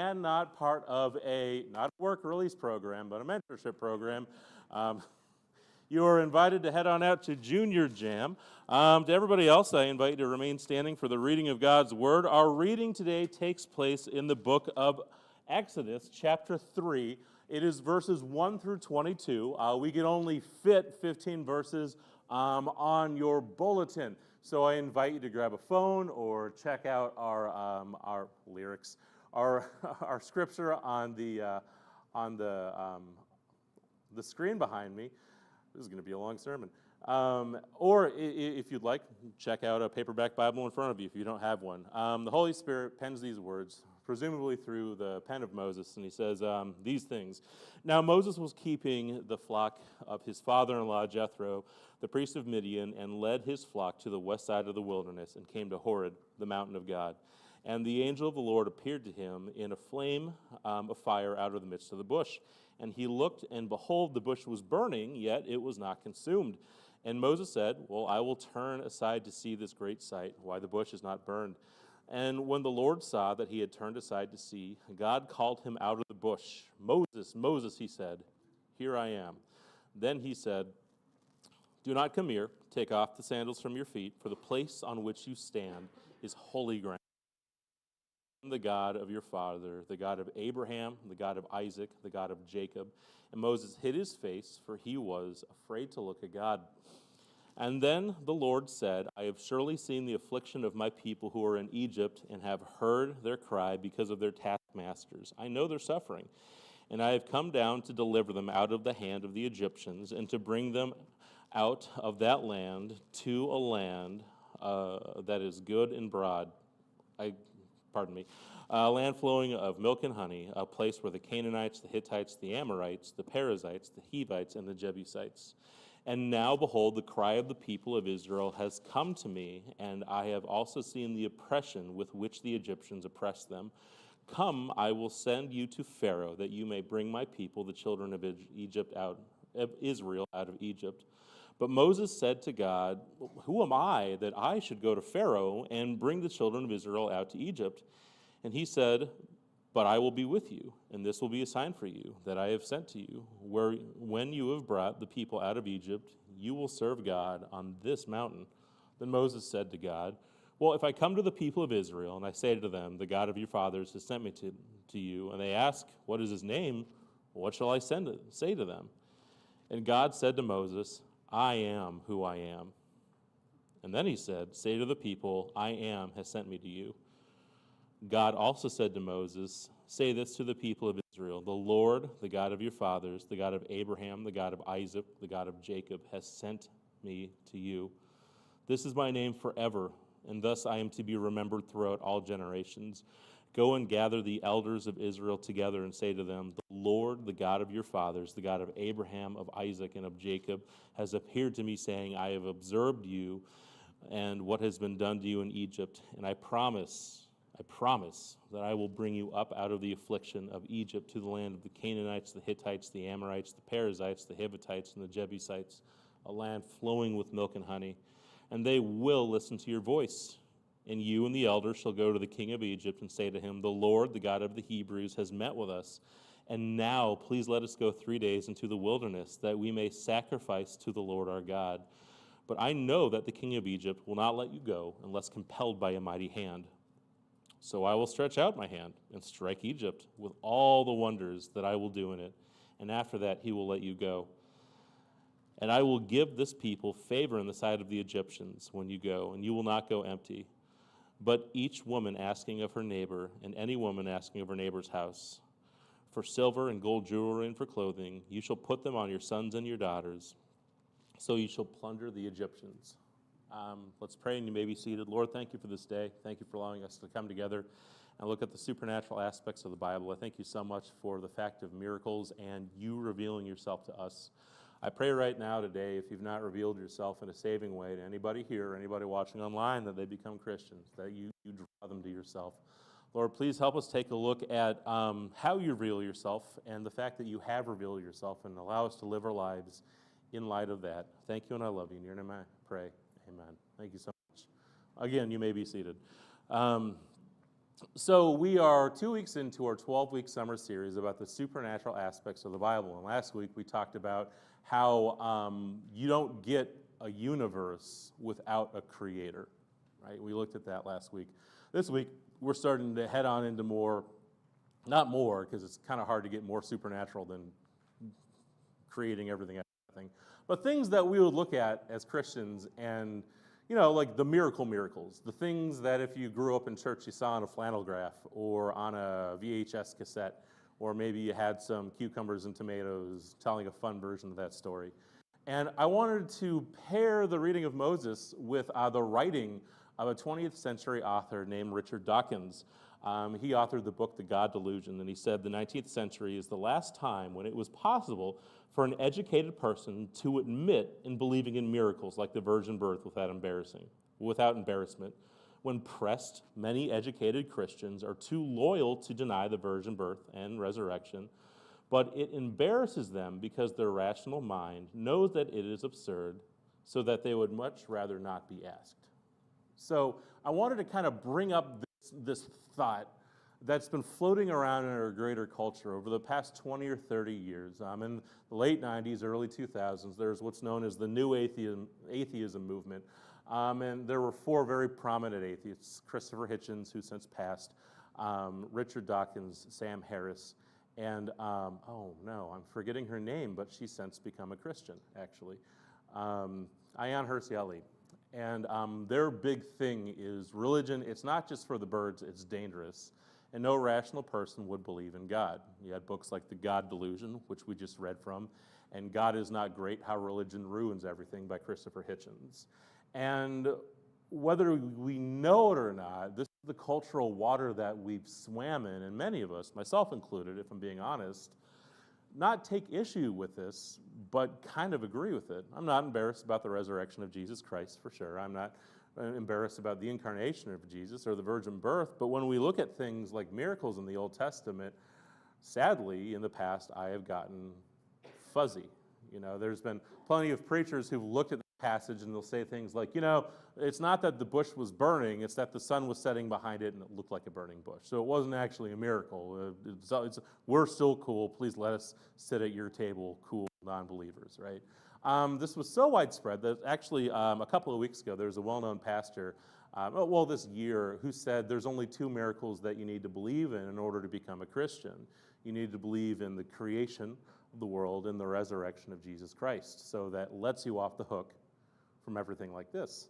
and not part of not a work release program, but a mentorship program, you are invited to head on out to Junior Jam. To everybody else, I invite you to remain standing for the reading of God's Word. Our reading today takes place in the book of Exodus, chapter 3. It is verses 1 through 22. We can only fit 15 verses on your bulletin. So I invite you to grab a phone or check out our lyrics, our scripture on the screen behind me. This is going to be a long sermon. Or if you'd like, check out a paperback Bible in front of you if you don't have one. The Holy Spirit pens these words, presumably through the pen of Moses, and he says these things. Now Moses was keeping the flock of his father-in-law Jethro, the priest of Midian, and led his flock to the west side of the wilderness and came to Horeb, the mountain of God. And the angel of the Lord appeared to him in a flame of fire out of the midst of the bush. And he looked, and behold, the bush was burning, yet it was not consumed. And Moses said, well, I will turn aside to see this great sight, why the bush is not burned. And when the Lord saw that he had turned aside to see, God called him out of the bush. Moses, Moses, he said, here I am. Then he said, do not come here, take off the sandals from your feet, for the place on which you stand is holy ground. The God of your father, the God of Abraham, the God of Isaac, the God of Jacob. And Moses hid his face, for he was afraid to look at God. And then the Lord said, I have surely seen the affliction of my people who are in Egypt, and have heard their cry because of their taskmasters. I know their suffering. And I have come down to deliver them out of the hand of the Egyptians, and to bring them out of that land to a land that is good and broad. A land flowing of milk and honey, a place where the Canaanites, the Hittites, the Amorites, the Perizzites, the Hivites, and the Jebusites. And now, behold, the cry of the people of Israel has come to me, and I have also seen the oppression with which the Egyptians oppress them. Come, I will send you to Pharaoh, that you may bring my people, the children of Israel, out of Egypt. But Moses said to God, who am I that I should go to Pharaoh and bring the children of Israel out to Egypt? And he said, but I will be with you, and this will be a sign for you that I have sent to you. When you have brought the people out of Egypt, you will serve God on this mountain. Then Moses said to God, well, if I come to the people of Israel, and I say to them, the God of your fathers has sent me to you, and they ask, what is his name? What shall I say to them? And God said to Moses, I am who I am. And then he said, say to the people, I am has sent me to you. God also said to Moses, say this to the people of Israel, the Lord, the God of your fathers, the God of Abraham, the God of Isaac, the God of Jacob, has sent me to you. This is my name forever, and thus I am to be remembered throughout all generations. Go and gather the elders of Israel together and say to them, the Lord, the God of your fathers, the God of Abraham, of Isaac, and of Jacob, has appeared to me, saying, I have observed you and what has been done to you in Egypt, and I promise that I will bring you up out of the affliction of Egypt to the land of the Canaanites, the Hittites, the Amorites, the Perizzites, the Hivites, and the Jebusites, a land flowing with milk and honey. And they will listen to your voice. And you and the elders shall go to the king of Egypt and say to him, the Lord, the God of the Hebrews, has met with us. And now please let us go 3 days into the wilderness, that we may sacrifice to the Lord our God. But I know that the king of Egypt will not let you go unless compelled by a mighty hand. So I will stretch out my hand and strike Egypt with all the wonders that I will do in it. And after that he will let you go. And I will give this people favor in the sight of the Egyptians when you go, and you will not go empty. But each woman asking of her neighbor, and any woman asking of her neighbor's house, for silver and gold jewelry and for clothing, you shall put them on your sons and your daughters. So you shall plunder the Egyptians. Let's pray, and you may be seated. Lord, thank you for this day. Thank you for allowing us to come together and look at the supernatural aspects of the Bible. I thank you so much for the fact of miracles and you revealing yourself to us. I pray right now today, if you've not revealed yourself in a saving way to anybody here, or anybody watching online, that they become Christians, that you draw them to yourself. Lord, please help us take a look at how you reveal yourself and the fact that you have revealed yourself, and allow us to live our lives in light of that. Thank you, and I love you. In your name I pray. Amen. Thank you so much. Again, you may be seated. So we are 2 weeks into our 12-week summer series about the supernatural aspects of the Bible. And last week we talked about how you don't get a universe without a creator, right? We looked at that last week. This week we're starting to head on into more, not more, because it's kind of hard to get more supernatural than creating everything, but things that we would look at as Christians and, like the miracles, the things that if you grew up in church you saw on a flannel graph or on a VHS cassette, or maybe you had some cucumbers and tomatoes telling a fun version of that story. And I wanted to pair the reading of Moses with the writing of a 20th century author named Richard Dawkins. He authored the book, The God Delusion, and he said the 19th century is the last time when it was possible for an educated person to admit in believing in miracles like the virgin birth without embarrassment. When pressed, many educated Christians are too loyal to deny the virgin birth and resurrection, but it embarrasses them because their rational mind knows that it is absurd, so that they would much rather not be asked. So I wanted to kind of bring up this thought that's been floating around in our greater culture over the past 20 or 30 years. In the late 90s, early 2000s, there's what's known as the new atheism movement. And there were four very prominent atheists: Christopher Hitchens, who since passed, Richard Dawkins, Sam Harris, and, oh no, I'm forgetting her name, but she's since become a Christian, actually, Ayaan Hirsi Ali. And their big thing is religion. It's not just for the birds, it's dangerous. And no rational person would believe in God. You had books like The God Delusion, which we just read from, and God Is Not Great, How Religion Ruins Everything by Christopher Hitchens. And whether we know it or not, this is the cultural water that we've swam in, and many of us, myself included, if I'm being honest, not take issue with this, but kind of agree with it. I'm not embarrassed about the resurrection of Jesus Christ, for sure. I'm not embarrassed about the incarnation of Jesus or the virgin birth, but when we look at things like miracles in the Old Testament, sadly, in the past, I have gotten fuzzy. There's been plenty of preachers who've looked at the passage and they'll say things like, it's not that the bush was burning, it's that the sun was setting behind it and it looked like a burning bush. So it wasn't actually a miracle. We're still cool. Please let us sit at your table, cool non-believers, right? This was so widespread that actually a couple of weeks ago, there was a well-known pastor, this year, who said there's only two miracles that you need to believe in order to become a Christian. You need to believe in the creation of the world and the resurrection of Jesus Christ. So that lets you off the hook from everything like this.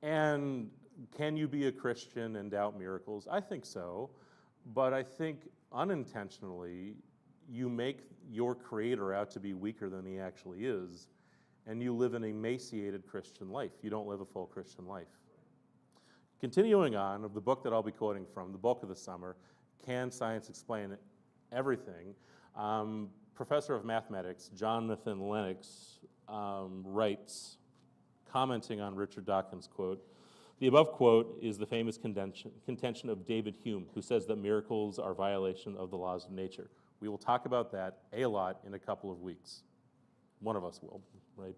And can you be a Christian and doubt miracles? I think so, but I think unintentionally you make your creator out to be weaker than he actually is, and you live an emaciated Christian life. You don't live a full Christian life. Continuing on, of the book that I'll be quoting from, the bulk of the summer, Can Science Explain Everything? Professor of mathematics Jonathan Lennox writes, commenting on Richard Dawkins' quote, the above quote is the famous contention of David Hume, who says that miracles are violation of the laws of nature. We will talk about that a lot in a couple of weeks. One of us will, right?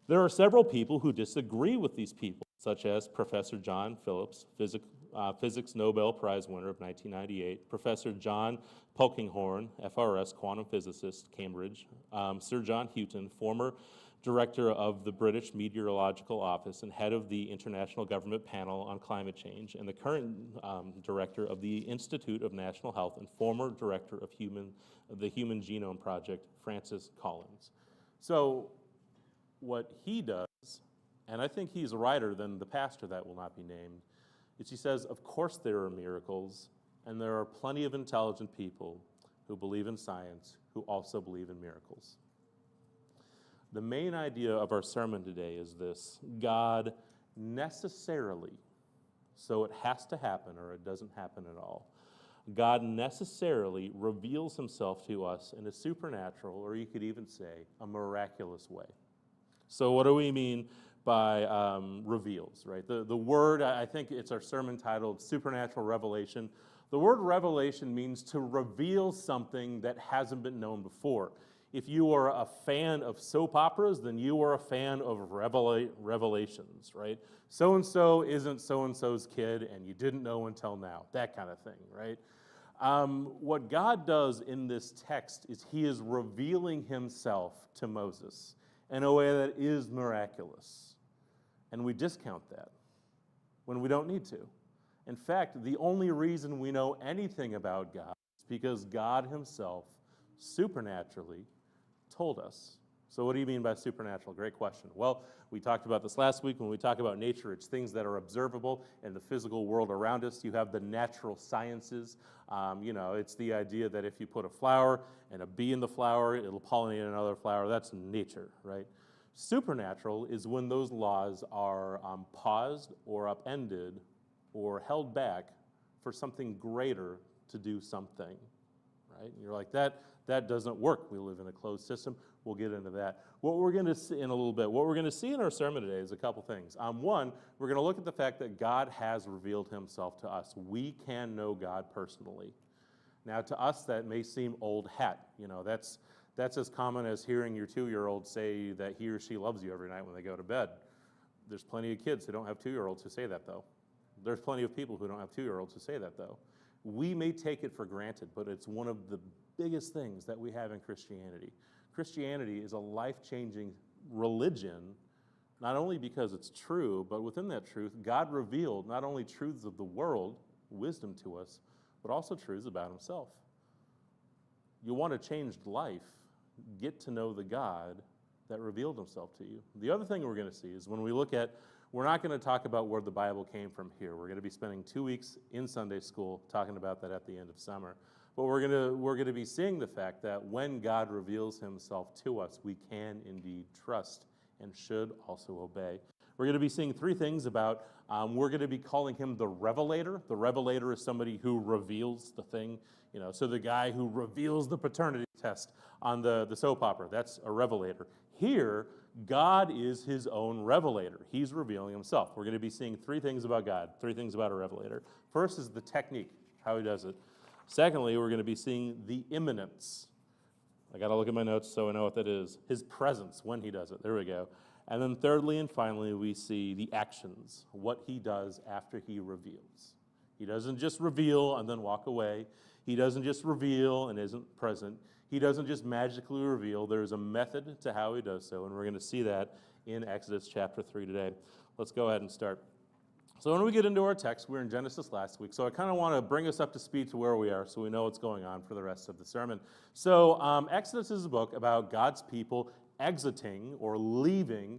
There are several people who disagree with these people, such as Professor John Phillips, Physics Nobel Prize winner of 1998, Professor John Polkinghorne, FRS, quantum physicist, Cambridge, Sir John Houghton, former director of the British Meteorological Office and head of the International Government Panel on Climate Change, and the current director of the Institute of National Health and former director of the Human Genome Project, Francis Collins. So what he does, and I think he's a writer than the pastor that will not be named, is he says, of course there are miracles, and there are plenty of intelligent people who believe in science who also believe in miracles. The main idea of our sermon today is this: God necessarily, so it has to happen or it doesn't happen at all, God necessarily reveals himself to us in a supernatural, or you could even say a miraculous way. So what do we mean by reveals, right? The word, I think it's our sermon titled Supernatural Revelation. The word revelation means to reveal something that hasn't been known before. If you are a fan of soap operas, then you are a fan of revelations, right? So-and-so isn't so-and-so's kid, and you didn't know until now, that kind of thing, right? What God does in this text is he is revealing himself to Moses in a way that is miraculous. And we discount that when we don't need to. In fact, the only reason we know anything about God is because God himself supernaturally told us. So what do you mean by supernatural? Great question. Well, we talked about this last week. When we talk about nature, it's things that are observable in the physical world around us. You have the natural sciences. It's the idea that if you put a flower and a bee in the flower, it'll pollinate another flower. That's nature, right? Supernatural is when those laws are paused or upended or held back for something greater to do something, right? And you're like, that doesn't work. We live in a closed system. We'll get into that. What we're going to see in a little bit, what we're going to see in our sermon today is a couple things. One, we're going to look at the fact that God has revealed himself to us. We can know God personally. Now, to us, that may seem old hat. That's as common as hearing your 2-year-old say that he or she loves you every night when they go to bed. There's plenty of kids who don't have 2-year-olds who say that, though. There's plenty of people who don't have 2-year-olds who say that, though. We may take it for granted, but it's one of the biggest things that we have in Christianity. Christianity is a life-changing religion, not only because it's true, but within that truth, God revealed not only truths of the world, wisdom to us, but also truths about himself. You want a changed life, get to know the God that revealed himself to you. The other thing we're going to see is when we look at, we're not going to talk about where the Bible came from here. We're going to be spending 2 weeks in Sunday school talking about that at the end of summer. But we're going to be seeing the fact that when God reveals himself to us, we can indeed trust and should also obey. We're going to be seeing 3 things about, we're going to be calling him the revelator. The revelator is somebody who reveals the thing. So the guy who reveals the paternity test on the soap opera, that's a revelator. Here, God is his own revelator. He's revealing himself. We're going to be seeing 3 things about God, 3 things about a revelator. First is the technique, how he does it. Secondly, we're going to be seeing the imminence. I got to look at my notes so I know what that is. His presence when he does it. There we go. And then thirdly and finally, we see the actions, what he does after he reveals. He doesn't just reveal and then walk away. He doesn't just reveal and isn't present. He doesn't just magically reveal. There's a method to how he does so, and we're going to see that in Exodus chapter 3 today. Let's go ahead and start. So when we get into our text, we were in Genesis last week, so I kind of want to bring us up to speed to where we are so we know what's going on for the rest of the sermon. So Exodus is a book about God's people exiting or leaving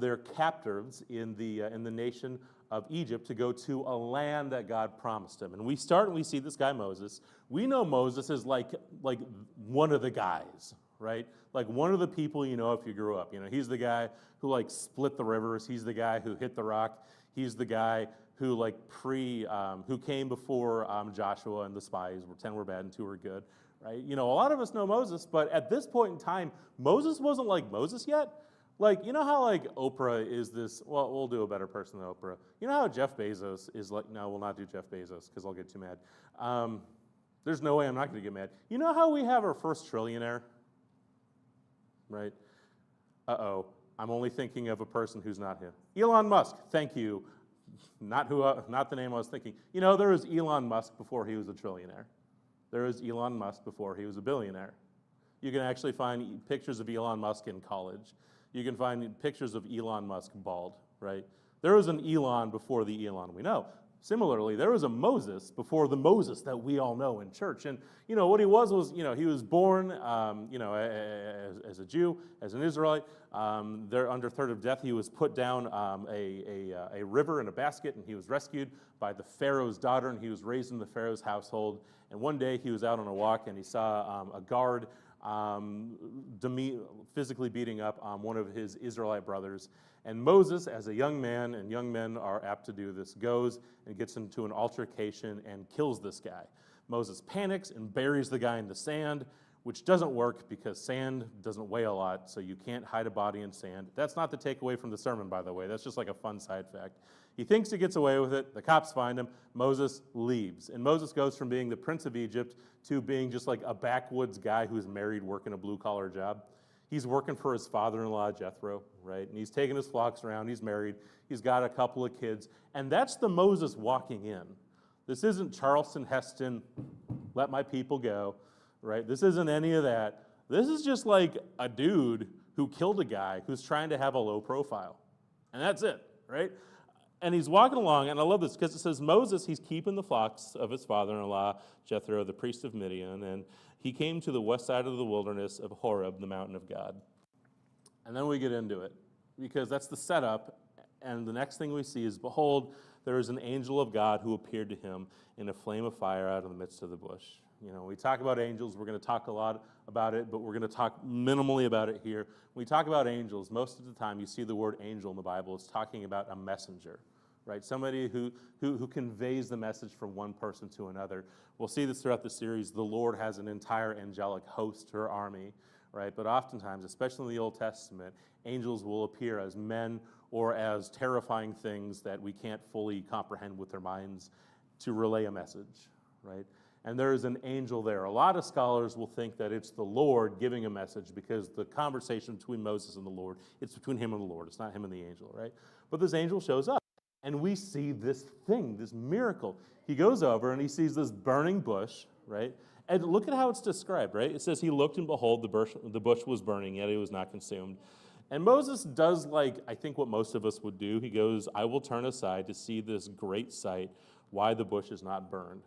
their captives in the nation of Egypt to go to a land that God promised him. And we start and we see this guy Moses. We know Moses is like one of the guys, right? Like one of the people you know if you grew up. He's the guy who split the rivers. He's the guy who hit the rock. He's the guy who who came before Joshua and the spies. 10 were bad and 2 were good, right? A lot of us know Moses, but at this point in time, Moses wasn't like Moses yet. How Oprah is this, well, we'll do a better person than Oprah. You know how Jeff Bezos is no, we'll not do Jeff Bezos because I'll get too mad. There's no way I'm not going to get mad. You know how we have our first trillionaire? Right? Uh-oh. I'm only thinking of a person who's not him. Elon Musk, thank you. Not the name I was thinking. There was Elon Musk before he was a trillionaire. There was Elon Musk before he was a billionaire. You can actually find pictures of Elon Musk in college. You can find pictures of Elon Musk bald, right? There was an Elon before the Elon we know. Similarly, there was a Moses before the Moses that we all know in church. And, what he was, he was born, as a Jew, as an Israelite. There, under threat of death, he was put down a river in a basket, and he was rescued by the Pharaoh's daughter, and he was raised in the Pharaoh's household. And one day he was out on a walk, and he saw a guard physically beating up one of his Israelite brothers. And Moses, as a young man, and young men are apt to do this, goes and gets into an altercation and kills this guy. Moses panics and buries the guy in the sand, which doesn't work because sand doesn't weigh a lot, so you can't hide a body in sand. That's not the takeaway from the sermon, by the way. That's just like a fun side fact. He thinks he gets away with it. The cops find him. Moses leaves. And Moses goes from being the prince of Egypt to being just like a backwoods guy who's married, working a blue-collar job. He's working for his father-in-law, Jethro, right? And he's taking his flocks around. He's married. He's got a couple of kids. And that's the Moses walking in. This isn't Charleston Heston, let my people go, right? This isn't any of that. This is just like a dude who killed a guy who's trying to have a low profile. And that's it, right? And he's walking along, and I love this because it says Moses, he's keeping the flocks of his father-in-law, Jethro, the priest of Midian, and he came to the west side of the wilderness of Horeb, the mountain of God. And then we get into it because that's the setup, and the next thing we see is, behold, there is an angel of God who appeared to him in a flame of fire out of the midst of the bush. You know, we talk about angels, we're going to talk a lot about it, but we're going to talk minimally about it here. When we talk about angels, most of the time you see the word angel in the Bible, it's talking about a messenger, right? Somebody who conveys the message from one person to another. We'll see this throughout the series. The Lord has an entire angelic host, her army, right? But oftentimes, especially in the Old Testament, angels will appear as men or as terrifying things that we can't fully comprehend with our minds to relay a message, right? And there is an angel there. A lot of scholars will think that it's the Lord giving a message because the conversation between Moses and the Lord, it's between him and the Lord. It's not him and the angel, right? But this angel shows up, and we see this thing, this miracle. He goes over, and he sees this burning bush, right? And look at how it's described, right? It says he looked, and behold, the bush was burning, yet it was not consumed. And Moses does like, I think, what most of us would do. He goes, I will turn aside to see this great sight, why the bush is not burned.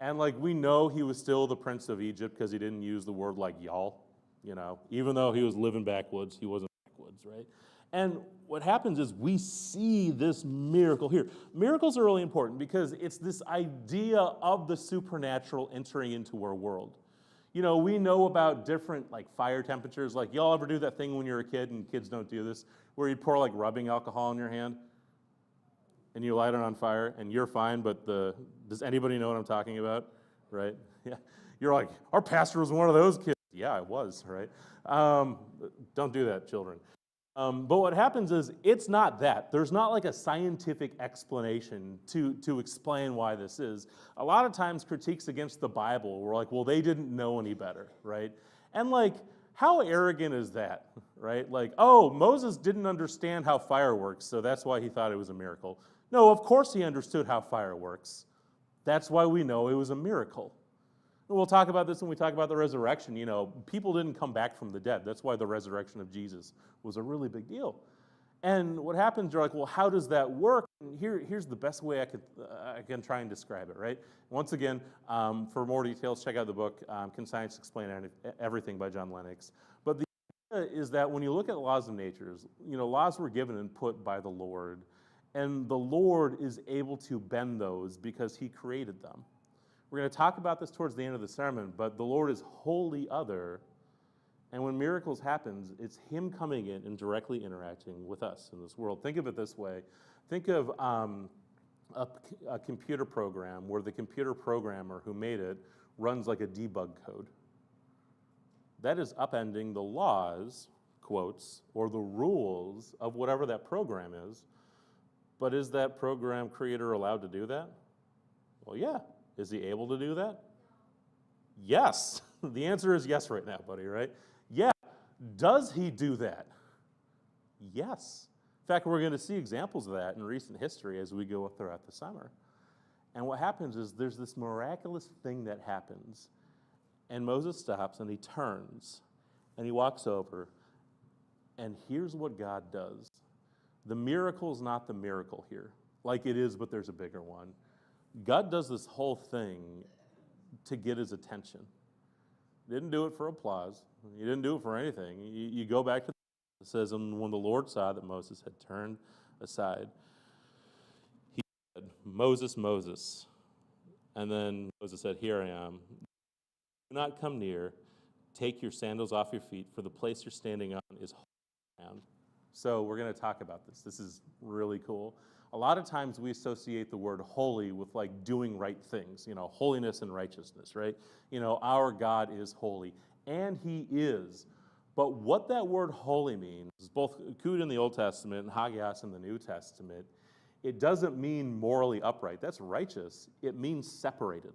And like we know he was still the prince of Egypt because he didn't use the word like y'all, you know, even though he was living backwoods, he wasn't backwoods, right? And what happens is we see this miracle here. Miracles are really important because it's this idea of the supernatural entering into our world. You know, we know about different like fire temperatures. Like y'all ever do that thing when you're a kid, and kids don't do this, where you pour like rubbing alcohol in your hand? And you light it on fire, and you're fine, but does anybody know what I'm talking about, right? Yeah, you're like, our pastor was one of those kids. Yeah, I was, right? Don't do that, children. But what happens is, it's not that. There's not like a scientific explanation to explain why this is. A lot of times critiques against the Bible were like, well, they didn't know any better, right? And like, how arrogant is that, right? Like, oh, Moses didn't understand how fire works, so that's why he thought it was a miracle. No, of course he understood how fire works. That's why we know it was a miracle. And we'll talk about this when we talk about the resurrection. You know, people didn't come back from the dead. That's why the resurrection of Jesus was a really big deal. And what happens, you're like, well, how does that work? And here's the best way I can try and describe it, right? Once again, for more details, check out the book, Can Science Explain Everything by John Lennox. But the idea is that when you look at laws of nature, you know, laws were given and put by the Lord. And the Lord is able to bend those because he created them. We're going to talk about this towards the end of the sermon, but the Lord is wholly other. And when miracles happen, it's him coming in and directly interacting with us in this world. Think of it this way. Think of a computer program where the computer programmer who made it runs like a debug code. That is upending the laws, quotes, or the rules of whatever that program is. But is that program creator allowed to do that? Well, yeah. Is he able to do that? Yes. The answer is yes right now, buddy, right? Yeah. Does he do that? Yes. In fact, we're going to see examples of that in recent history as we go throughout the summer. And what happens is there's this miraculous thing that happens, and Moses stops and he turns and he walks over, and here's what God does. The miracle is not the miracle here, like it is, but there's a bigger one. God does this whole thing to get his attention. He didn't do it for applause. He didn't do it for anything. You go back to it says, and when the Lord saw that Moses had turned aside, he said, Moses, Moses. And then Moses said, here I am. Do not come near. Take your sandals off your feet, for the place you're standing on is holy ground. So we're going to talk about this. This is really cool. A lot of times we associate the word holy with like doing right things, you know, holiness and righteousness, right? You know, our God is holy, and he is. But what that word holy means, both Kud in the Old Testament and Hagios in the New Testament, it doesn't mean morally upright. That's righteous. It means separated.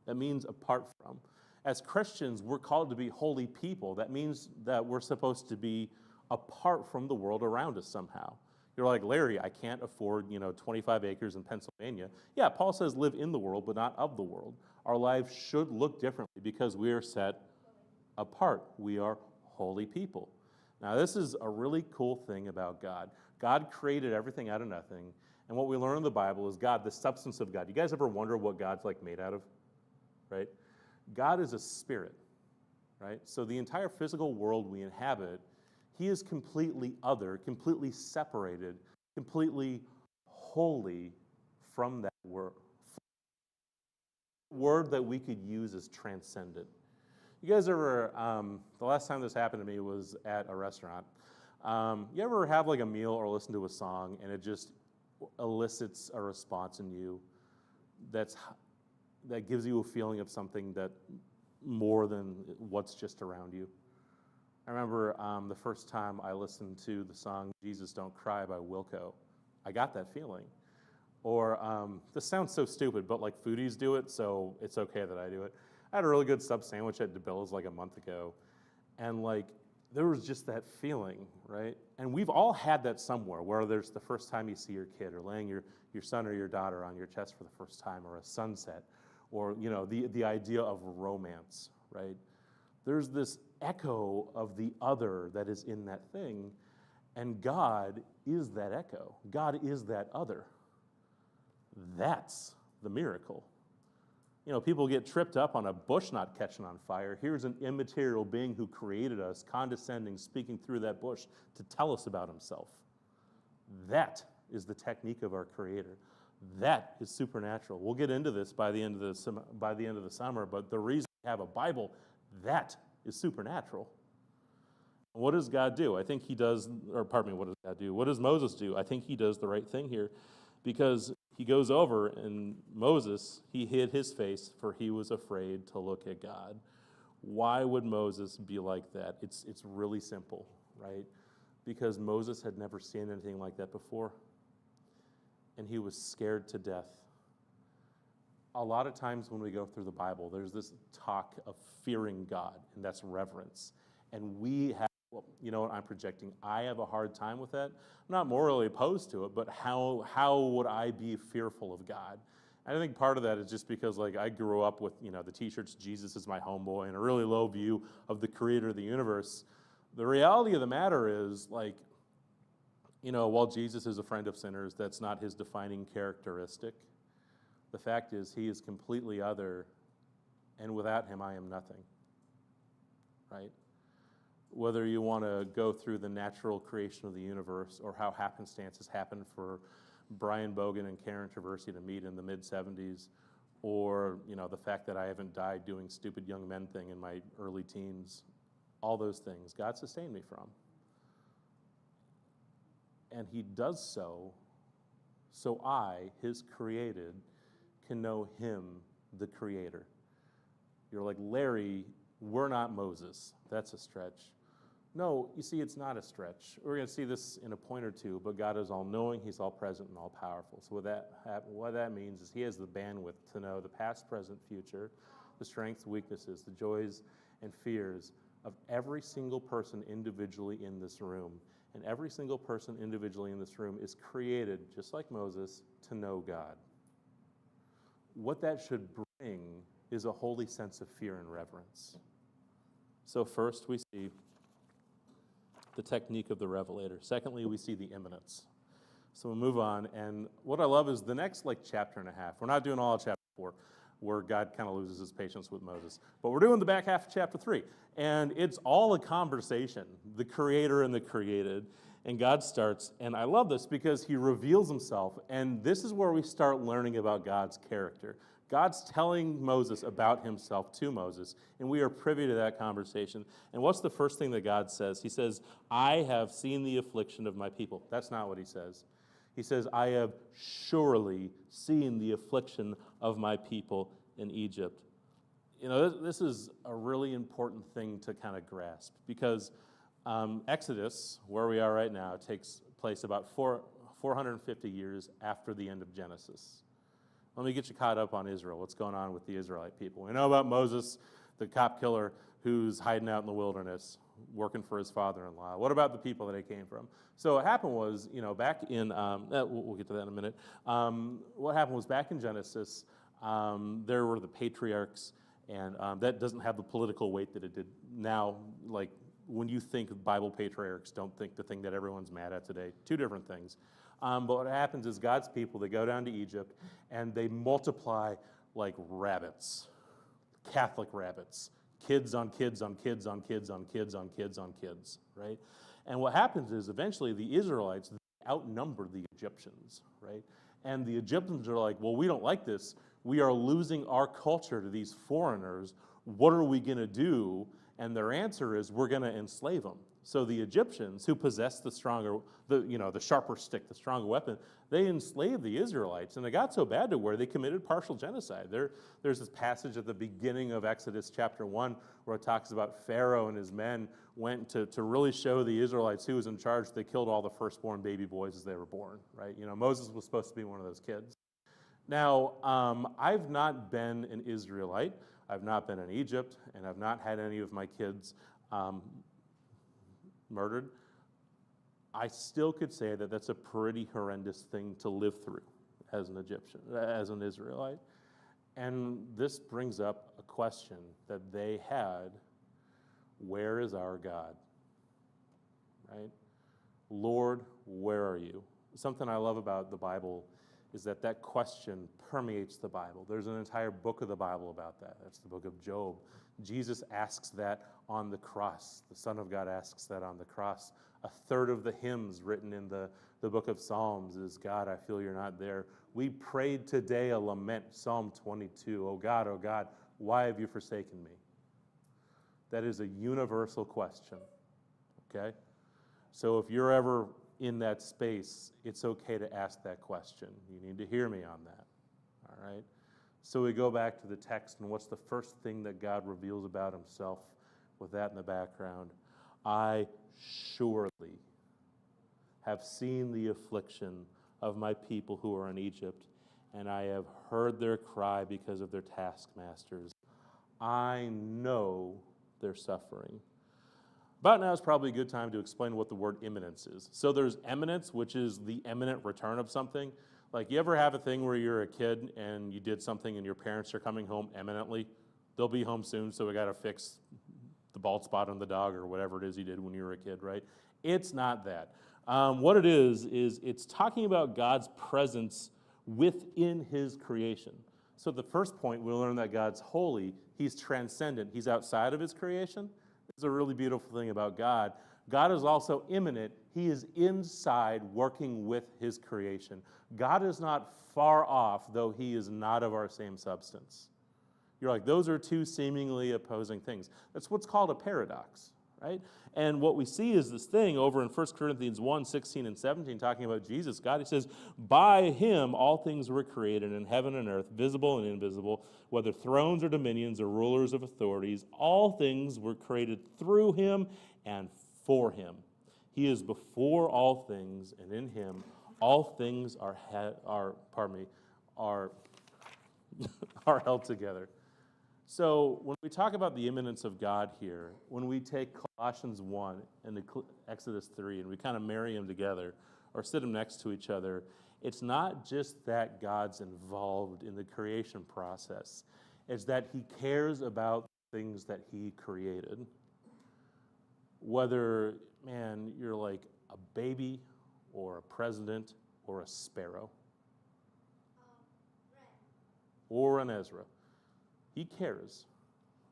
That means apart from. As Christians, we're called to be holy people. That means that we're supposed to be apart from the world around us somehow. You're like, Larry, I can't afford, 25 acres in Pennsylvania. Yeah, Paul says live in the world, but not of the world. Our lives should look differently because we are set apart. We are holy people. Now, this is a really cool thing about God. God created everything out of nothing. And what we learn in the Bible is God, the substance of God. You guys ever wonder what God's like made out of? Right? God is a spirit, right? So the entire physical world we inhabit, he is completely other, completely separated, completely holy from that word. The word that we could use is transcendent. You guys ever, the last time this happened to me was at a restaurant. You ever have like a meal or listen to a song and it just elicits a response in you that gives you a feeling of something that more than what's just around you? I remember the first time I listened to the song Jesus Don't Cry by Wilco. I got that feeling. Or, this sounds so stupid, but like foodies do it, so it's okay that I do it. I had a really good sub sandwich at DeBilla's like a month ago, and like there was just that feeling, right? And we've all had that somewhere, where there's the first time you see your kid, or laying your son or your daughter on your chest for the first time, or a sunset, or the idea of romance, right? There's this echo of the other that is in that thing, and God is that echo. God is that other. That's the miracle. People get tripped up on a bush not catching on fire. Here's an immaterial being who created us, condescending, speaking through that bush to tell us about himself. That is the technique of our Creator. That is supernatural. We'll get into this by the end of the summer, but the reason we have a Bible, that is supernatural. What does God do? I think he does, or pardon me, what does God do? What does Moses do? I think he does the right thing here, because he goes over, and Moses, he hid his face, for he was afraid to look at God. Why would Moses be like that? It's really simple, right? Because Moses had never seen anything like that before, and he was scared to death. A lot of times when we go through the Bible, there's this talk of fearing God, and that's reverence. And we have, well, you know what, I'm projecting. I have a hard time with that. I'm not morally opposed to it, but how would I be fearful of God? And I think part of that is just because, like, I grew up with, the T-shirts, Jesus is my homeboy, and a really low view of the creator of the universe. The reality of the matter is, like, while Jesus is a friend of sinners, that's not his defining characteristic. The fact is, he is completely other, and without him, I am nothing, right? Whether you want to go through the natural creation of the universe, or how happenstances happened for Brian Bogan and Karen Traversy to meet in the mid-'70s, or the fact that I haven't died doing stupid young men thing in my early teens, all those things, God sustained me from. And he does so I, his created, can know him, the creator. You're like, Larry, we're not Moses. That's a stretch. No, you see, it's not a stretch. We're going to see this in a point or two, but God is all-knowing, he's all-present and all-powerful. So what that means is he has the bandwidth to know the past, present, future, the strengths, weaknesses, the joys and fears of every single person individually in this room. And every single person individually in this room is created, just like Moses, to know God. What that should bring is a holy sense of fear and reverence. So first, we see the technique of the revelator. Secondly, we see the imminence. So we'll move on, and what I love is the next chapter and a half. We're not doing all of chapter 4, where God kind of loses his patience with Moses, but we're doing the back half of chapter 3, and it's all a conversation, the creator and the created, and God starts, and I love this because he reveals himself, and this is where we start learning about God's character. God's telling Moses about himself to Moses, and we are privy to that conversation. And what's the first thing that God says? He says, I have seen the affliction of my people. That's not what he says. He says, I have surely seen the affliction of my people in Egypt. This is a really important thing to kind of grasp, because Exodus, where we are right now, takes place about 450 years after the end of Genesis. Let me get you caught up on Israel. What's going on with the Israelite people? We know about Moses, the cop killer who's hiding out in the wilderness, working for his father-in-law. What about the people that he came from? So what happened was, back in, we'll get to that in a minute. What happened was back in Genesis, there were the patriarchs, and that doesn't have the political weight that it did now. Like, when you think of Bible patriarchs, don't think the thing that everyone's mad at today. Two different things. But what happens is God's people, they go down to Egypt, and they multiply like rabbits, Catholic rabbits, kids on kids on kids on kids on kids on kids on kids, right? And what happens is eventually the Israelites outnumber the Egyptians, right? And the Egyptians are like, well, we don't like this. We are losing our culture to these foreigners. What are we going to do? And their answer is, we're going to enslave them. So the Egyptians, who possessed the sharper stick, the stronger weapon, they enslaved the Israelites, and it got so bad to where they committed partial genocide. There's this passage at the beginning of Exodus chapter 1 where it talks about Pharaoh and his men went to really show the Israelites who was in charge. They killed all the firstborn baby boys as they were born, right? Moses was supposed to be one of those kids. Now, I've not been an Israelite. I've not been in Egypt, and I've not had any of my kids murdered. I still could say that that's a pretty horrendous thing to live through as an Egyptian, as an Israelite. And this brings up a question that they had: where is our God? Right? Lord, where are you? Something I love about the Bible is that question permeates the Bible. There's an entire book of the Bible about that. That's the book of Job. Jesus asks that on the cross. The Son of God asks that on the cross. A third of the hymns written in the book of Psalms is, God, I feel you're not there. We prayed today a lament, Psalm 22. Oh God, why have you forsaken me? That is a universal question, okay? So if you're ever in that space, it's okay to ask that question. You need to hear me on that, all right? So we go back to the text, and what's the first thing that God reveals about himself with that in the background? I surely have seen the affliction of my people who are in Egypt, and I have heard their cry because of their taskmasters. I know their suffering. About now is probably a good time to explain what the word imminence is. So there's eminence, which is the imminent return of something. Like, you ever have a thing where you're a kid and you did something and your parents are coming home imminently? They'll be home soon, so we got to fix the bald spot on the dog or whatever it is you did when you were a kid, right? It's not that. What it is it's talking about God's presence within his creation. So the first point, we learn that God's holy. He's transcendent. He's outside of his creation. This is a really beautiful thing about God. God is also immanent. He is inside working with his creation. God is not far off, though he is not of our same substance. You're like, those are two seemingly opposing things. That's what's called a paradox, right? And what we see is this thing over in 1 Corinthians 1, 16 and 17, talking about Jesus, God, he says, by him all things were created in heaven and earth, visible and invisible, whether thrones or dominions or rulers of authorities, all things were created through him and for him. He is before all things, and in him all things are held together. So when we talk about the immanence of God here, when we take Colossians 1 and Exodus 3 and we kind of marry them together or sit them next to each other, it's not just that God's involved in the creation process. It's that he cares about things that he created. Whether, man, you're like a baby or a president or a sparrow or an Ezra. He cares,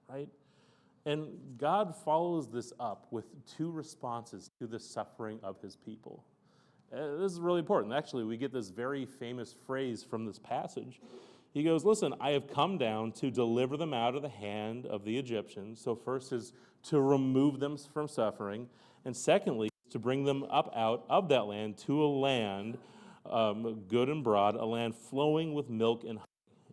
right? And God follows this up with two responses to the suffering of his people. This is really important. Actually, we get this very famous phrase from this passage. He goes, listen, I have come down to deliver them out of the hand of the Egyptians. So first is to remove them from suffering. And secondly, to bring them up out of that land to a land good and broad, a land flowing with milk and honey.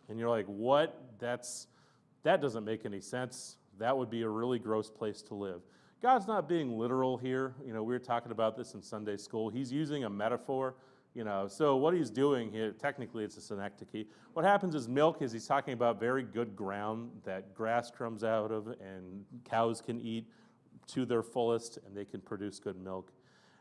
And you're like, what? That doesn't make any sense. That would be a really gross place to live. God's not being literal here. We were talking about this in Sunday school. He's using a metaphor So what he's doing here, technically it's a synecdoche. What happens is milk is he's talking about very good ground that grass comes out of and cows can eat to their fullest and they can produce good milk.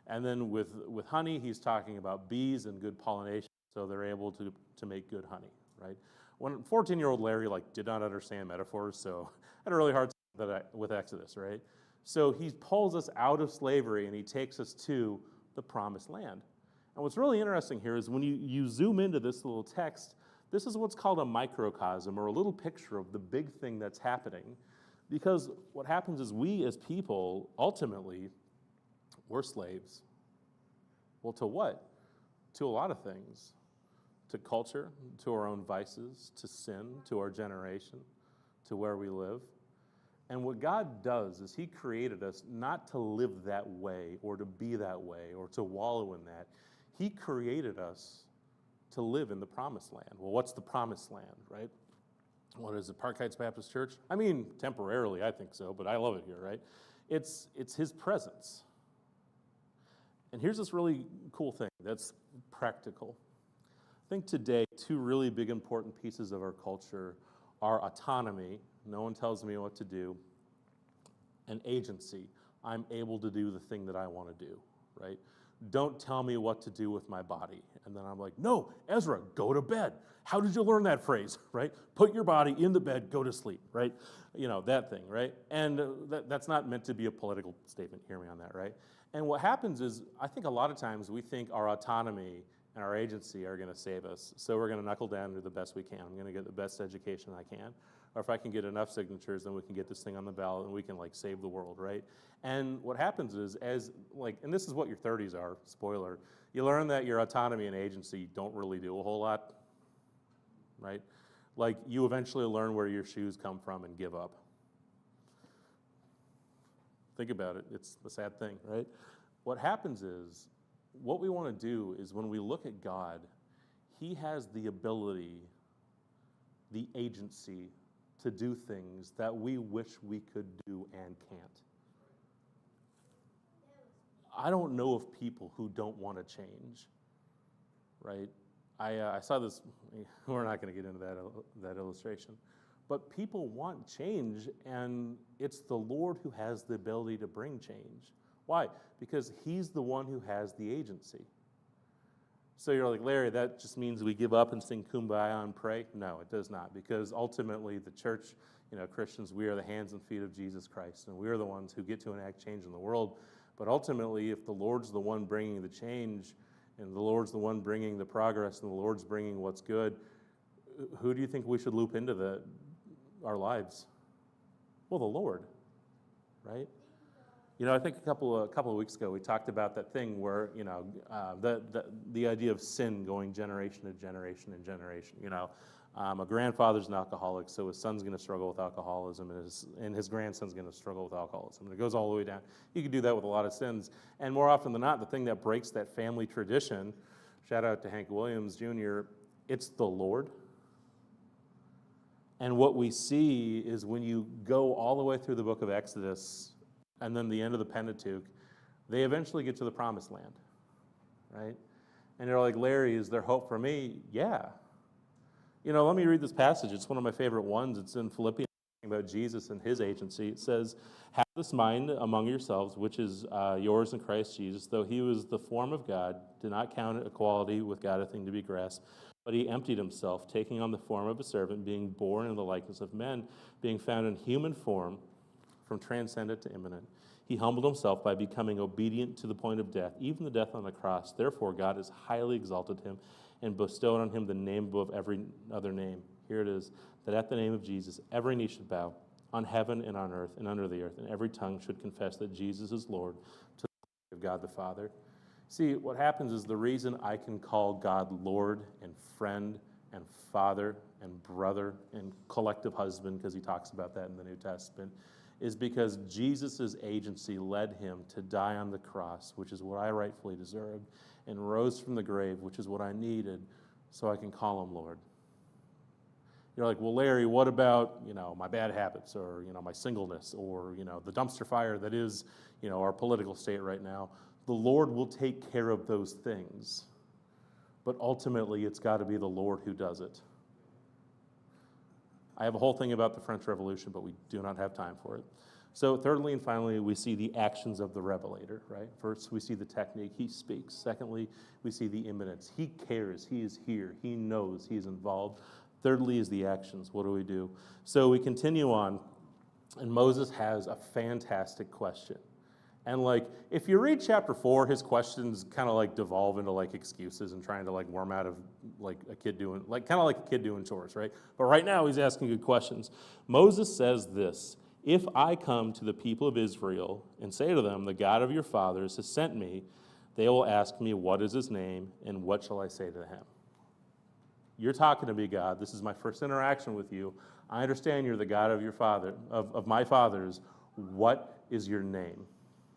And then with honey, he's talking about bees and good pollination, so they're able to make good honey, right? When 14-year-old Larry did not understand metaphors, so I had a really hard time with Exodus, right? So he pulls us out of slavery and he takes us to the promised land. And what's really interesting here is when you zoom into this little text, this is what's called a microcosm, or a little picture of the big thing that's happening. Because what happens is we as people, ultimately, we're slaves. Well, to what? To a lot of things. To culture, to our own vices, to sin, to our generation, to where we live. And what God does is he created us not to live that way or to be that way or to wallow in that. He created us to live in the promised land. Well, what's the promised land, right? What is it, Park Heights Baptist Church? I mean, temporarily, I think so, but I love it here, right? It's his presence. And here's this really cool thing that's practical. I think today, two really big important pieces of our culture are autonomy, no one tells me what to do, and agency. I'm able to do the thing that I want to do, right? Don't tell me what to do with my body. And then I'm like, no, Ezra, go to bed. How did you learn that phrase, right? Put your body in the bed, go to sleep, right? That thing, right? And that's not meant to be a political statement, hear me on that, right? And what happens is, I think a lot of times we think our autonomy and our agency are gonna save us. So we're gonna knuckle down and do the best we can. I'm gonna get the best education I can. Or if I can get enough signatures, then we can get this thing on the ballot and we can save the world, right? And what happens is, and this is what your 30s are, spoiler, you learn that your autonomy and agency don't really do a whole lot, right? You eventually learn where your shoes come from and give up. Think about it, it's the sad thing, right? What happens is, what we want to do is when we look at God, he has the ability, the agency to do things that we wish we could do and can't. I don't know of people who don't want to change, right? I saw this, we're not going to get into that illustration, but people want change, and it's the Lord who has the ability to bring change. Why? Because he's the one who has the agency. So you're like, Larry, that just means we give up and sing Kumbaya and pray? No, it does not, because ultimately the church, Christians, we are the hands and feet of Jesus Christ, and we are the ones who get to enact change in the world. But ultimately, if the Lord's the one bringing the change, and the Lord's the one bringing the progress, and the Lord's bringing what's good, who do you think we should loop into our lives? Well, the Lord, right? I think a couple of weeks ago we talked about that thing where the idea of sin going generation to generation and generation. A grandfather's an alcoholic, so his son's going to struggle with alcoholism, and his grandson's going to struggle with alcoholism. And it goes all the way down. You can do that with a lot of sins, and more often than not, the thing that breaks that family tradition. Shout out to Hank Williams Jr. It's the Lord. And what we see is when you go all the way through the book of Exodus and then the end of the Pentateuch, they eventually get to the promised land, right? And you're like, Larry, is there hope for me? Yeah. Let me read this passage. It's one of my favorite ones. It's in Philippians, about Jesus and his agency. It says, have this mind among yourselves, which is yours in Christ Jesus, though he was the form of God, did not count equality with God a thing to be grasped, but he emptied himself, taking on the form of a servant, being born in the likeness of men, being found in human form, from transcendent to immanent. He humbled himself by becoming obedient to the point of death, even the death on the cross. Therefore, God has highly exalted him and bestowed on him the name above every other name. Here it is, that at the name of Jesus, every knee should bow, on heaven and on earth and under the earth, and every tongue should confess that Jesus is Lord, to the glory of God the Father. See, what happens is the reason I can call God Lord and friend and father and brother and collective husband, because he talks about that in the New Testament, is because Jesus' agency led him to die on the cross, which is what I rightfully deserved, and rose from the grave, which is what I needed, so I can call him Lord. You're like, well, Larry, what about, my bad habits, or, my singleness, or, the dumpster fire that is, our political state right now? The Lord will take care of those things. but ultimately it's got to be the Lord who does it. I have a whole thing about the French Revolution, but we do not have time for it. So thirdly and finally, we see the actions of the revelator, right? First, we see the technique. He speaks. Secondly, we see the imminence. He cares. He is here. He knows. He is involved. Thirdly is the actions. What do we do? So we continue on, and Moses has a fantastic question. And like, if you read chapter 4, his questions kind of like devolve into like excuses and trying to like worm out of like a kid doing, like kind of like a kid doing chores, right? But right now he's asking good questions. Moses says this: if I come to the people of Israel and say to them, the God of your fathers has sent me, they will ask me, what is his name, and what shall I say to him? You're talking to me, God. This is my first interaction with you. I understand you're the God of your father, of my fathers. What is your name?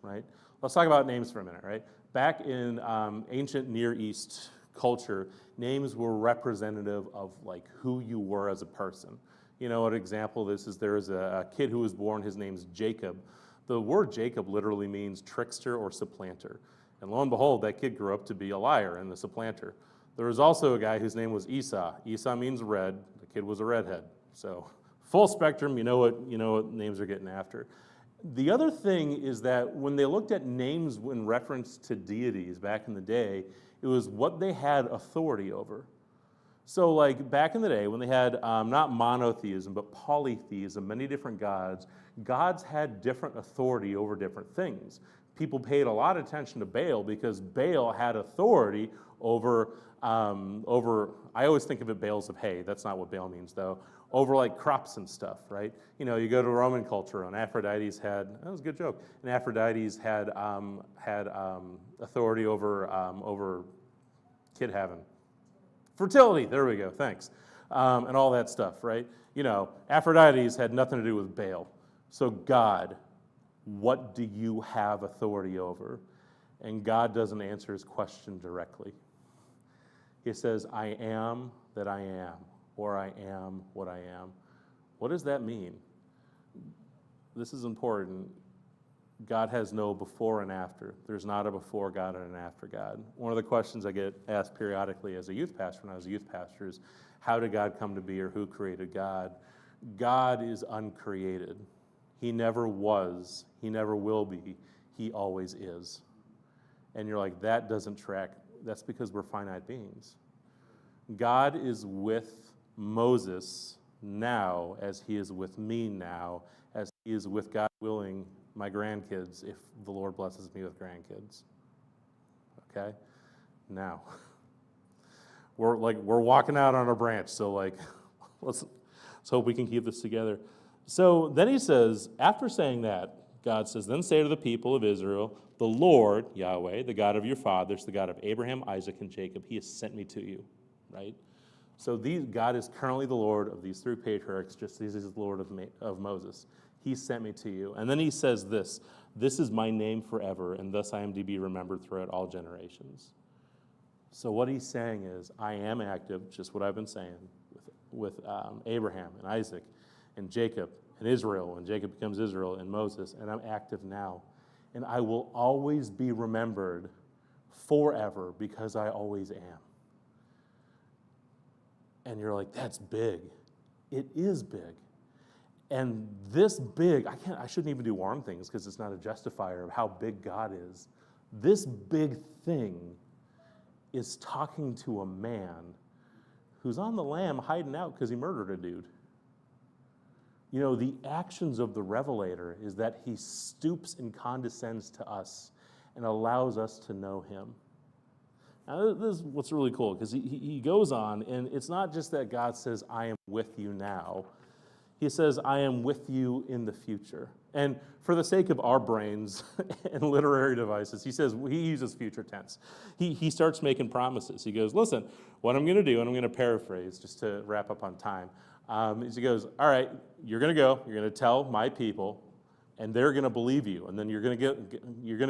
Right? Let's talk about names for a minute, right? Back in ancient Near East culture, names were representative of like who you were as a person. You know, an example of this is there is a kid who was born, his name's Jacob. The word Jacob literally means trickster or supplanter. And lo and behold, that kid grew up to be a liar and the supplanter. There was also a guy whose name was Esau. Esau means red. The kid was a redhead. So full spectrum, you know what names are getting after. The other thing is that when they looked at names in reference to deities back in the day, it was what they had authority over. So like back in the day when they had not monotheism, but polytheism, many different gods, gods had different authority over different things. People paid a lot of attention to Baal because Baal had authority over, I always think of it bales of hay. That's not what Baal means though. Over like crops and stuff, right? You know, you go to Roman culture, and Aphrodite's had, that was a good joke, and Aphrodite's had authority over kid having. Fertility, there we go, thanks. And all that stuff, right? You know, Aphrodite's had nothing to do with Baal. So God, what do you have authority over? And God doesn't answer his question directly. He says, I am that I am, or I am what I am. What does that mean? This is important. God has no before and after. There's not a before God and an after God. One of the questions I get asked periodically as a youth pastor when I was a youth pastor is, how did God come to be, or who created God? God is uncreated. He never was. He never will be. He always is. And you're like, that doesn't track. That's because we're finite beings. God is with Moses now as he is with me now, as he is with, God willing, my grandkids, if the Lord blesses me with grandkids. Okay? Now, we're walking out on a branch, so like, let's hope we can keep this together. So then he says, after saying that, God says, then say to the people of Israel, the Lord, Yahweh, the God of your fathers, the God of Abraham, Isaac, and Jacob, he has sent me to you, right? So God is currently the Lord of these three patriarchs, just as he's the Lord of Moses. He sent me to you. And then he says this is my name forever, and thus I am to be remembered throughout all generations. So what he's saying is, I am active, just what I've been saying, with Abraham and Isaac and Jacob and Israel, and Jacob becomes Israel and Moses, and I'm active now. And I will always be remembered forever because I always am. And you're like, that's big. It is big. And this big, I shouldn't even do arm things because it's not a justifier of how big God is. This big thing is talking to a man who's on the lam hiding out because he murdered a dude. You know, the actions of the revelator is that he stoops and condescends to us and allows us to know him. Now, this is what's really cool, because he goes on, and it's not just that God says, I am with you now. He says, I am with you in the future. And for the sake of our brains and literary devices, he uses future tense. He starts making promises. He goes, listen, what I'm going to do, and I'm going to paraphrase just to wrap up on time, is he goes, all right, you're going to go, tell my people, and they're going to believe you. And then you're going to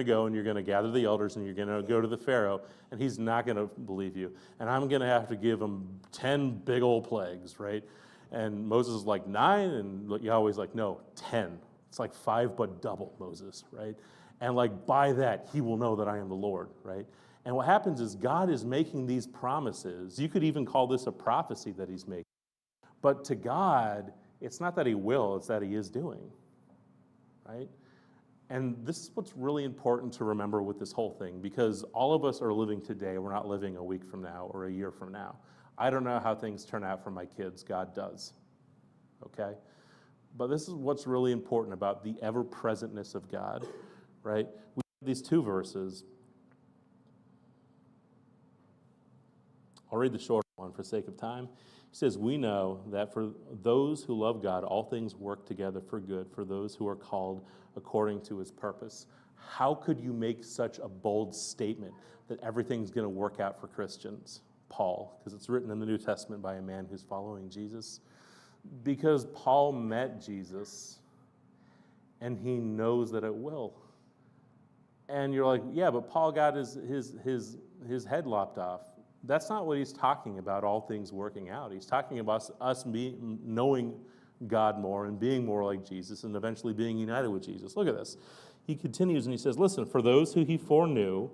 go and you're going to gather the elders and you're going to go to the Pharaoh, and he's not going to believe you. And I'm going to have to give him 10 big old plagues, right? And Moses is like 9, and Yahweh's like, no, 10. It's like 5 but double, Moses, right? And like by that, he will know that I am the Lord, right? And what happens is God is making these promises. You could even call this a prophecy that he's making. But to God, it's not that he will, it's that he is doing, right? And this is what's really important to remember with this whole thing, because all of us are living today. We're not living a week from now or a year from now. I don't know how things turn out for my kids. God does, okay? But this is what's really important about the ever-presentness of God, right? We have these two verses. I'll read the short one for sake of time. He says, we know that for those who love God, all things work together for good, for those who are called according to his purpose. How could you make such a bold statement that everything's going to work out for Christians? Paul, because it's written in the New Testament by a man who's following Jesus. Because Paul met Jesus, and he knows that it will. And you're like, yeah, but Paul got his head lopped off. That's not what he's talking about, all things working out. He's talking about us knowing God more and being more like Jesus and eventually being united with Jesus. Look at this. He continues and he says, listen, for those who he foreknew,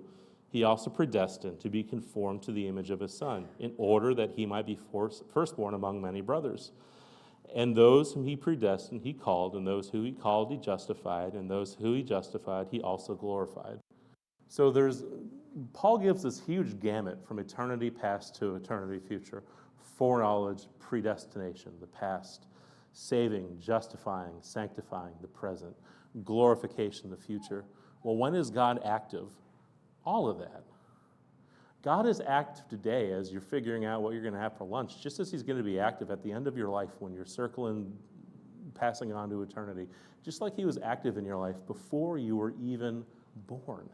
he also predestined to be conformed to the image of his Son, in order that he might be firstborn among many brothers. And those whom he predestined, he called, and those who he called, he justified, and those who he justified, he also glorified. So Paul gives this huge gamut from eternity past to eternity future. Foreknowledge, predestination, the past. Saving, justifying, sanctifying, the present. Glorification, the future. Well, when is God active? All of that. God is active today as you're figuring out what you're going to have for lunch, just as he's going to be active at the end of your life when you're circling, passing on to eternity. Just like he was active in your life before you were even born.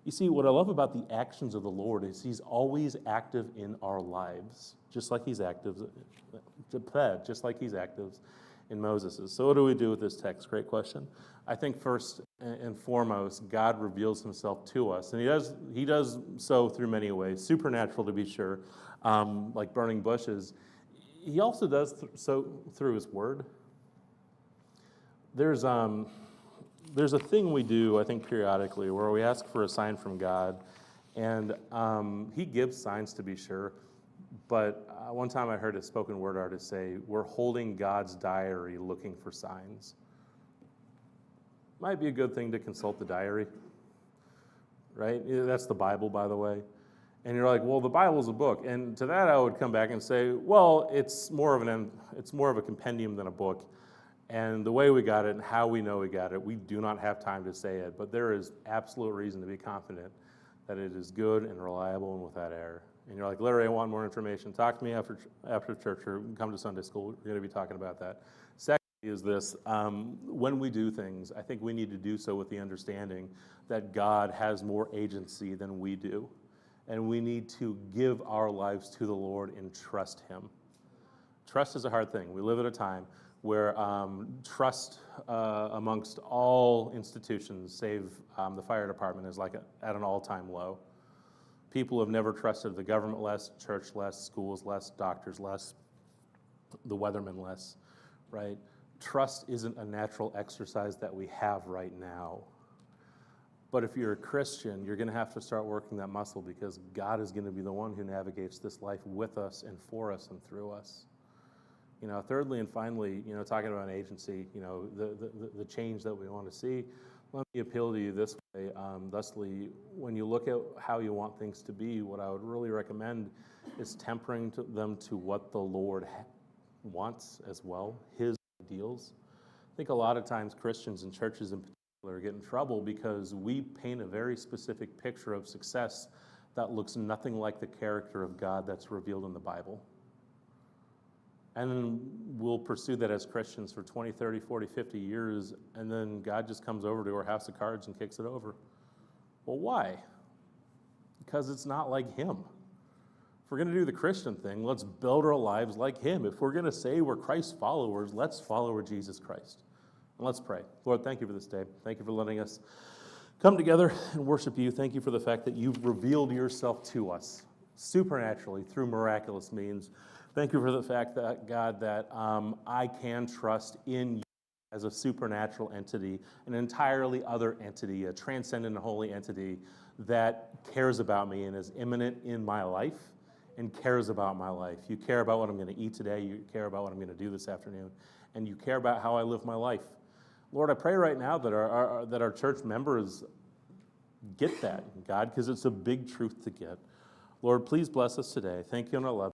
You see, what I love about the actions of the Lord is he's always active in our lives, just like he's active in Moses's. So what do we do with this text? Great question. I think first and foremost, God reveals himself to us, and he does so through many ways, supernatural to be sure, like burning bushes. He also does so through his word. There's a thing we do, I think, periodically, where we ask for a sign from God, and he gives signs to be sure, but one time I heard a spoken word artist say, we're holding God's diary looking for signs. Might be a good thing to consult the diary, right? That's the Bible, by the way. And you're like, well, the Bible's a book. And to that I would come back and say, well, it's more of a compendium than a book. And the way we got it and how we know we got it, we do not have time to say it, but there is absolute reason to be confident that it is good and reliable and without error. And you're like, Larry, I want more information. Talk to me after church or come to Sunday school. We're going to be talking about that. Secondly is this, when we do things, I think we need to do so with the understanding that God has more agency than we do. And we need to give our lives to the Lord and trust him. Trust is a hard thing. We live at a time where trust amongst all institutions, save the fire department, is like at an all-time low. People have never trusted the government less, church less, schools less, doctors less, the weathermen less, right? Trust isn't a natural exercise that we have right now. But if you're a Christian, you're going to have to start working that muscle, because God is going to be the one who navigates this life with us and for us and through us. Thirdly and finally, talking about an agency, the change that we want to see, let me appeal to you this way. Thusly, when you look at how you want things to be, what I would really recommend is tempering them to what the Lord wants as well, his ideals. I think a lot of times Christians and churches in particular get in trouble because we paint a very specific picture of success that looks nothing like the character of God that's revealed in the Bible. And then we'll pursue that as Christians for 20, 30, 40, 50 years, and then God just comes over to our house of cards and kicks it over. Well, why? Because it's not like him. If we're going to do the Christian thing, let's build our lives like him. If we're going to say we're Christ followers, let's follow Jesus Christ. And let's pray. Lord, thank you for this day. Thank you for letting us come together and worship you. Thank you for the fact that you've revealed yourself to us supernaturally through miraculous means. Thank you for the fact that, God, that I can trust in you as a supernatural entity, an entirely other entity, a transcendent and holy entity that cares about me and is immanent in my life and cares about my life. You care about what I'm going to eat today. You care about what I'm going to do this afternoon. And you care about how I live my life. Lord, I pray right now that our church members get that, God, because it's a big truth to get. Lord, please bless us today. Thank you, and I love you.